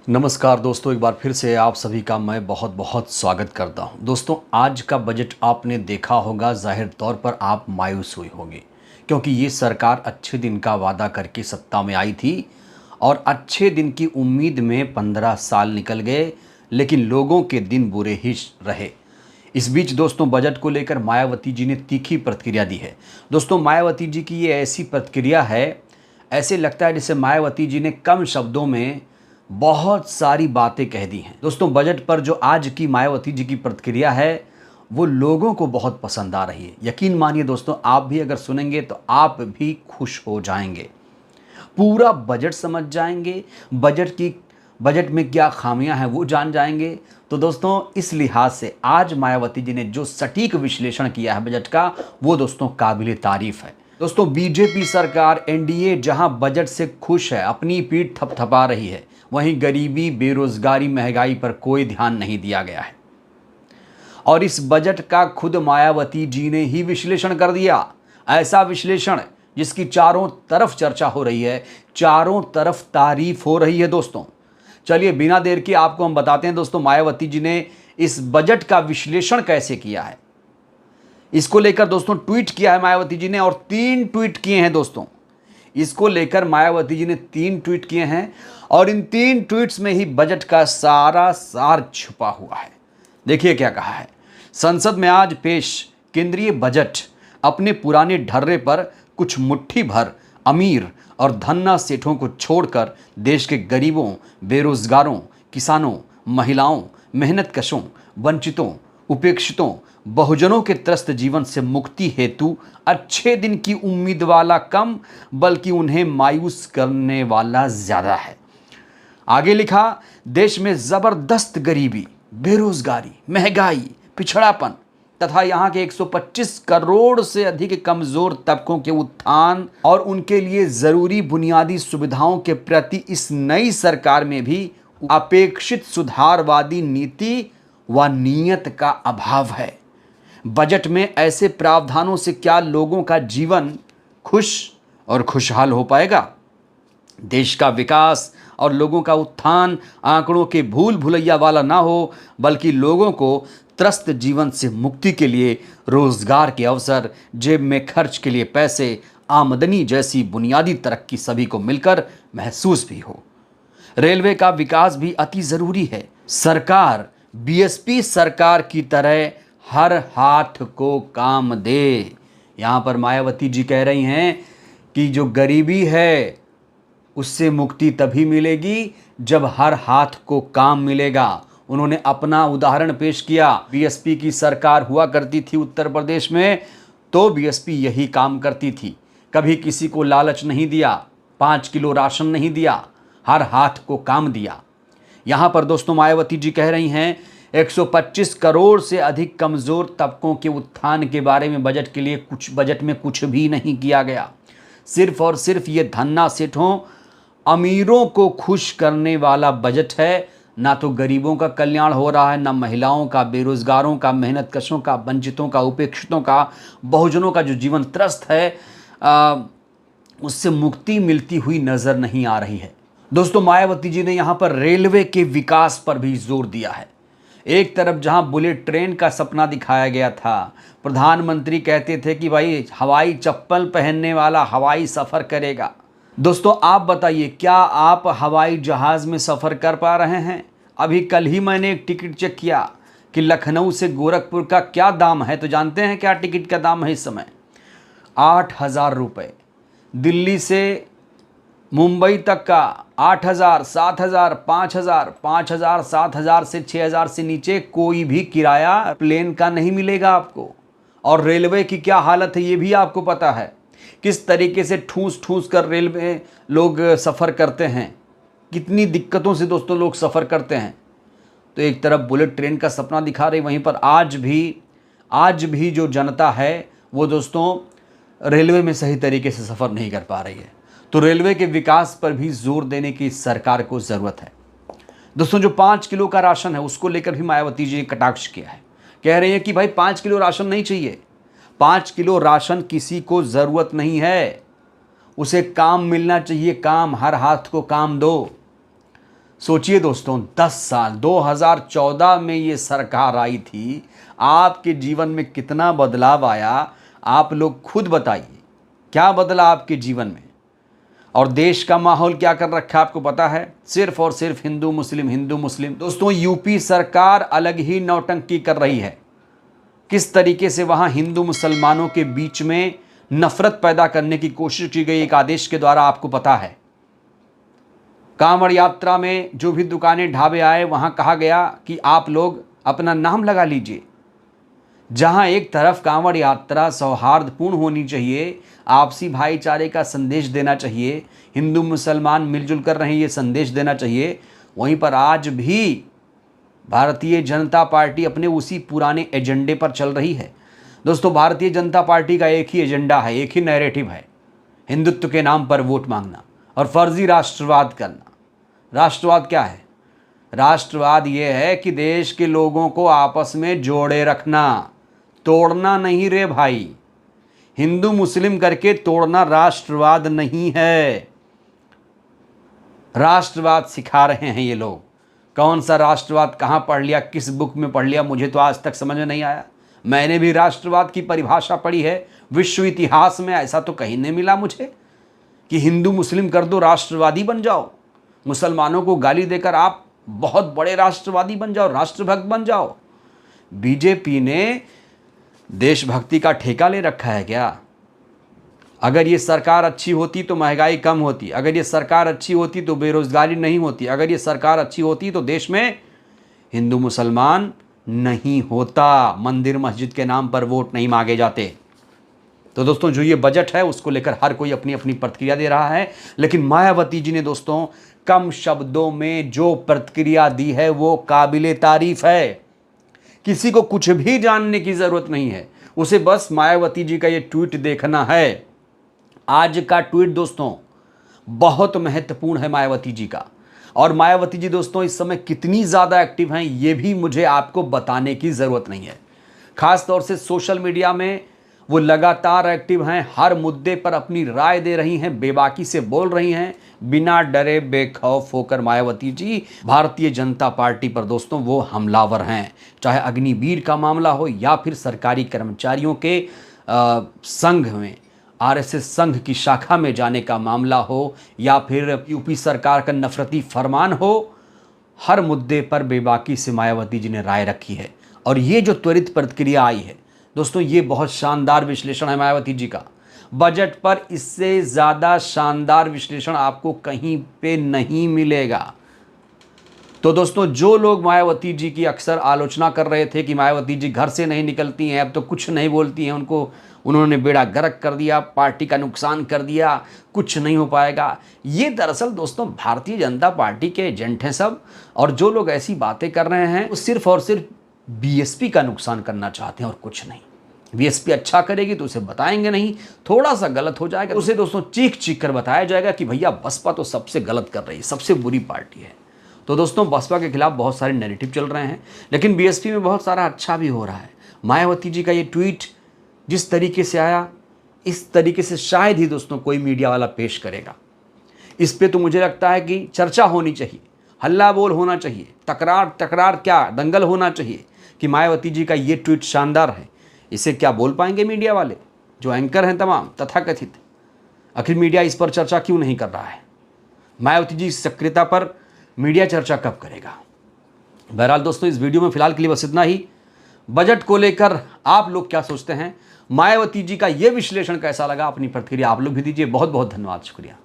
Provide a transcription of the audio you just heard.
नमस्कार दोस्तों, एक बार फिर से आप सभी का मैं बहुत बहुत स्वागत करता हूं। दोस्तों, आज का बजट आपने देखा होगा, जाहिर तौर पर आप मायूस हुई होगी क्योंकि ये सरकार अच्छे दिन का वादा करके सत्ता में आई थी और अच्छे दिन की उम्मीद में 15 साल निकल गए, लेकिन लोगों के दिन बुरे ही रहे। इस बीच दोस्तों, बजट को लेकर मायावती जी ने तीखी प्रतिक्रिया दी है। दोस्तों, मायावती जी की ये ऐसी प्रतिक्रिया है, ऐसे लगता है जैसे मायावती जी ने कम शब्दों में बहुत सारी बातें कह दी हैं। दोस्तों, बजट पर जो आज की मायावती जी की प्रतिक्रिया है वो लोगों को बहुत पसंद आ रही है। यकीन मानिए दोस्तों, आप भी अगर सुनेंगे तो आप भी खुश हो जाएंगे, पूरा बजट समझ जाएंगे, बजट में क्या खामियां हैं वो जान जाएंगे। तो दोस्तों, इस लिहाज से आज मायावती जी ने जो सटीक विश्लेषण किया है बजट का, वो दोस्तों काबिले तारीफ है। दोस्तों, बीजेपी सरकार एनडीए जहां बजट से खुश है, अपनी पीठ थपथपा रही है, वहीं गरीबी, बेरोजगारी, महंगाई पर कोई ध्यान नहीं दिया गया है। और इस बजट का खुद मायावती जी ने ही विश्लेषण कर दिया। ऐसा विश्लेषण जिसकी चारों तरफ चर्चा हो रही है, चारों तरफ तारीफ हो रही है। दोस्तों, चलिए बिना देर के आपको हम बताते हैं दोस्तों, मायावती जी ने इस बजट का विश्लेषण कैसे किया है। इसको लेकर दोस्तों ट्वीट किया है मायावती जी ने, और 3 ट्वीट किए हैं दोस्तों। इसको लेकर मायावती जी ने 3 ट्वीट किए हैं और इन 3 ट्वीट्स में ही बजट का सारा सार छुपा हुआ है। देखिए क्या कहा है। संसद में आज पेश केंद्रीय बजट अपने पुराने ढर्रे पर कुछ मुट्ठी भर अमीर और धन्ना सेठों को छोड़कर देश के गरीबों, बेरोजगारों, किसानों, महिलाओं, मेहनतकशों, वंचितों, उपेक्षितों, बहुजनों के त्रस्त जीवन से मुक्ति हेतु अच्छे दिन की उम्मीद वाला कम, बल्कि उन्हें मायूस करने वाला ज्यादा है। आगे लिखा, देश में जबरदस्त गरीबी, बेरोजगारी, महंगाई, पिछड़ापन तथा यहाँ के 125 करोड़ से अधिक कमजोर तबकों के उत्थान और उनके लिए जरूरी बुनियादी सुविधाओं के प्रति इस नई सरकार में भी अपेक्षित सुधारवादी नीति व नीयत का अभाव है। बजट में ऐसे प्रावधानों से क्या लोगों का जीवन खुश और खुशहाल हो पाएगा? देश का विकास और लोगों का उत्थान आंकड़ों के भूल भुलैया वाला ना हो, बल्कि लोगों को त्रस्त जीवन से मुक्ति के लिए रोजगार के अवसर, जेब में खर्च के लिए पैसे, आमदनी जैसी बुनियादी तरक्की सभी को मिलकर महसूस भी हो। रेलवे का विकास भी अति जरूरी है। सरकार बीएसपी सरकार की तरह हर हाथ को काम दे। यहाँ पर मायावती जी कह रही हैं कि जो गरीबी है उससे मुक्ति तभी मिलेगी जब हर हाथ को काम मिलेगा। उन्होंने अपना उदाहरण पेश किया। बीएसपी की सरकार हुआ करती थी उत्तर प्रदेश में, तो बीएसपी यही काम करती थी। कभी किसी को लालच नहीं दिया, 5 किलो राशन नहीं दिया, हर हाथ को काम दिया। यहाँ पर दोस्तों मायावती जी कह रही हैं 125 करोड़ से अधिक कमजोर तबकों के उत्थान के बारे में बजट में कुछ भी नहीं किया गया। सिर्फ और सिर्फ ये धन्ना सेठों, अमीरों को खुश करने वाला बजट है। ना तो गरीबों का कल्याण हो रहा है, ना महिलाओं का, बेरोजगारों का, मेहनतकशों का, वंचितों का, उपेक्षितों का, बहुजनों का जो जीवन त्रस्त है उससे मुक्ति मिलती हुई नजर नहीं आ रही है। दोस्तों, मायावती जी ने यहाँ पर रेलवे के विकास पर भी जोर दिया है। एक तरफ जहां बुलेट ट्रेन का सपना दिखाया गया था, प्रधानमंत्री कहते थे कि भाई हवाई चप्पल पहनने वाला हवाई सफर करेगा। दोस्तों, आप बताइए, क्या आप हवाई जहाज में सफर कर पा रहे हैं? अभी कल ही मैंने एक टिकट चेक किया कि लखनऊ से गोरखपुर का क्या दाम है, तो जानते हैं क्या टिकट का दाम है इस समय? 8,000 रुपये। दिल्ली से मुंबई तक का 8,000, 7,000, 5,000, 5,000, 7,000 से 6,000 से नीचे कोई भी किराया प्लेन का नहीं मिलेगा आपको। और रेलवे की क्या हालत है ये भी आपको पता है, किस तरीके से ठूस ठूस कर रेलवे लोग सफ़र करते हैं, कितनी दिक्कतों से दोस्तों लोग सफ़र करते हैं। तो एक तरफ बुलेट ट्रेन का सपना दिखा रही, वहीं पर आज भी जो जनता है वो दोस्तों रेलवे में सही तरीके से सफ़र नहीं कर पा रही है। तो रेलवे के विकास पर भी जोर देने की सरकार को ज़रूरत है। दोस्तों, जो 5 किलो का राशन है उसको लेकर भी मायावती जी ने कटाक्ष किया है। कह रहे हैं कि भाई 5 किलो राशन नहीं चाहिए, 5 किलो राशन किसी को ज़रूरत नहीं है, उसे काम मिलना चाहिए, काम, हर हाथ को काम दो। सोचिए दोस्तों, 10 साल 2014 में ये सरकार आई थी, आपके जीवन में कितना बदलाव आया आप लोग खुद बताइए। क्या बदला आपके जीवन में? और देश का माहौल क्या कर रखा है आपको पता है? सिर्फ और सिर्फ हिंदू मुस्लिम हिंदू मुस्लिम। दोस्तों, यूपी सरकार अलग ही नौटंकी कर रही है। किस तरीके से वहां हिंदू मुसलमानों के बीच में नफरत पैदा करने की कोशिश की गई एक आदेश के द्वारा, आपको पता है। कांवड़ यात्रा में जो भी दुकानें ढाबे आए, वहां कहा गया कि आप लोग अपना नाम लगा लीजिए। जहां एक तरफ कांवड़ यात्रा सौहार्दपूर्ण होनी चाहिए, आपसी भाईचारे का संदेश देना चाहिए, हिंदू मुसलमान मिलजुल कर रहे हैं ये संदेश देना चाहिए, वहीं पर आज भी भारतीय जनता पार्टी अपने उसी पुराने एजेंडे पर चल रही है। दोस्तों, भारतीय जनता पार्टी का एक ही एजेंडा है, एक ही नैरेटिव है, हिंदुत्व के नाम पर वोट मांगना और फर्जी राष्ट्रवाद करना। राष्ट्रवाद क्या है? राष्ट्रवाद ये है कि देश के लोगों को आपस में जोड़े रखना, तोड़ना नहीं रे भाई। हिंदू मुस्लिम करके तोड़ना राष्ट्रवाद नहीं है। राष्ट्रवाद सिखा रहे हैं ये लोग। कौन सा राष्ट्रवाद कहाँ पढ़ लिया, किस बुक में पढ़ लिया, मुझे तो आज तक समझ में नहीं आया। मैंने भी राष्ट्रवाद की परिभाषा पढ़ी है विश्व इतिहास में, ऐसा तो कहीं नहीं मिला मुझे कि हिंदू मुस्लिम कर दो राष्ट्रवादी बन जाओ, मुसलमानों को गाली देकर आप बहुत बड़े राष्ट्रवादी बन जाओ, राष्ट्रभक्त बन जाओ। बीजेपी ने देशभक्ति का ठेका ले रखा है क्या? अगर ये सरकार अच्छी होती तो महंगाई कम होती, अगर ये सरकार अच्छी होती तो बेरोजगारी नहीं होती, अगर ये सरकार अच्छी होती तो देश में हिंदू मुसलमान नहीं होता, मंदिर मस्जिद के नाम पर वोट नहीं मांगे जाते। तो दोस्तों, जो ये बजट है उसको लेकर हर कोई अपनी अपनी प्रतिक्रिया दे रहा है, लेकिन मायावती जी ने दोस्तों कम शब्दों में जो प्रतिक्रिया दी है वो काबिले तारीफ है। किसी को कुछ भी जानने की जरूरत नहीं है, उसे बस मायावती जी का ये ट्वीट देखना है। आज का ट्वीट दोस्तों बहुत महत्वपूर्ण है मायावती जी का, और मायावती जी दोस्तों इस समय कितनी ज़्यादा एक्टिव हैं ये भी मुझे आपको बताने की ज़रूरत नहीं है। ख़ास तौर से सोशल मीडिया में वो लगातार एक्टिव हैं, हर मुद्दे पर अपनी राय दे रही हैं, बेबाकी से बोल रही हैं, बिना डरे बेखौफ होकर मायावती जी भारतीय जनता पार्टी पर दोस्तों वो हमलावर हैं। चाहे अग्निवीर का मामला हो या फिर सरकारी कर्मचारियों के संघ में, आरएसएस संघ की शाखा में जाने का मामला हो, या फिर यूपी सरकार का नफरती फरमान हो, हर मुद्दे पर बेबाकी से मायावती जी ने राय रखी है। और ये जो त्वरित प्रतिक्रिया आई है दोस्तों, ये बहुत शानदार विश्लेषण है मायावती जी का। बजट पर इससे ज़्यादा शानदार विश्लेषण आपको कहीं पे नहीं मिलेगा। तो दोस्तों, जो लोग मायावती जी की अक्सर आलोचना कर रहे थे कि मायावती जी घर से नहीं निकलती हैं, अब तो कुछ नहीं बोलती हैं, उन्होंने बेड़ा गर्क कर दिया, पार्टी का नुकसान कर दिया, कुछ नहीं हो पाएगा, ये दरअसल दोस्तों भारतीय जनता पार्टी के एजेंट हैं सब। और जो लोग ऐसी बातें कर रहे हैं वो सिर्फ और सिर्फ बीएसपी का नुकसान करना चाहते हैं और कुछ नहीं। बीएसपी अच्छा करेगी तो उसे बताएंगे नहीं, थोड़ा सा गलत हो जाएगा उसे दोस्तों चीख चीख कर बताया जाएगा कि भैया बसपा तो सबसे गलत कर रही है, सबसे बुरी पार्टी है। तो दोस्तों, बसपा के खिलाफ बहुत सारे नैरेटिव चल रहे हैं, लेकिन बीएसपी में बहुत सारा अच्छा भी हो रहा है। मायावती जी का ये ट्वीट जिस तरीके से आया, इस तरीके से शायद ही दोस्तों कोई मीडिया वाला पेश करेगा। इस पे तो मुझे लगता है कि चर्चा होनी चाहिए, हल्ला बोल होना चाहिए, तकरार क्या दंगल होना चाहिए कि मायावती जी का ये ट्वीट शानदार है। इसे क्या बोल पाएंगे मीडिया वाले जो एंकर हैं तमाम तथाकथित? आखिर मीडिया इस पर चर्चा क्यों नहीं कर रहा है? मायावती जी सक्रियता पर मीडिया चर्चा कब करेगा? बहरहाल दोस्तों, इस वीडियो में फिलहाल के लिए बस इतना ही। बजट को लेकर आप लोग क्या सोचते हैं? मायावती जी का ये विश्लेषण कैसा लगा? अपनी प्रतिक्रिया आप लोग भी दीजिए। बहुत बहुत धन्यवाद, शुक्रिया।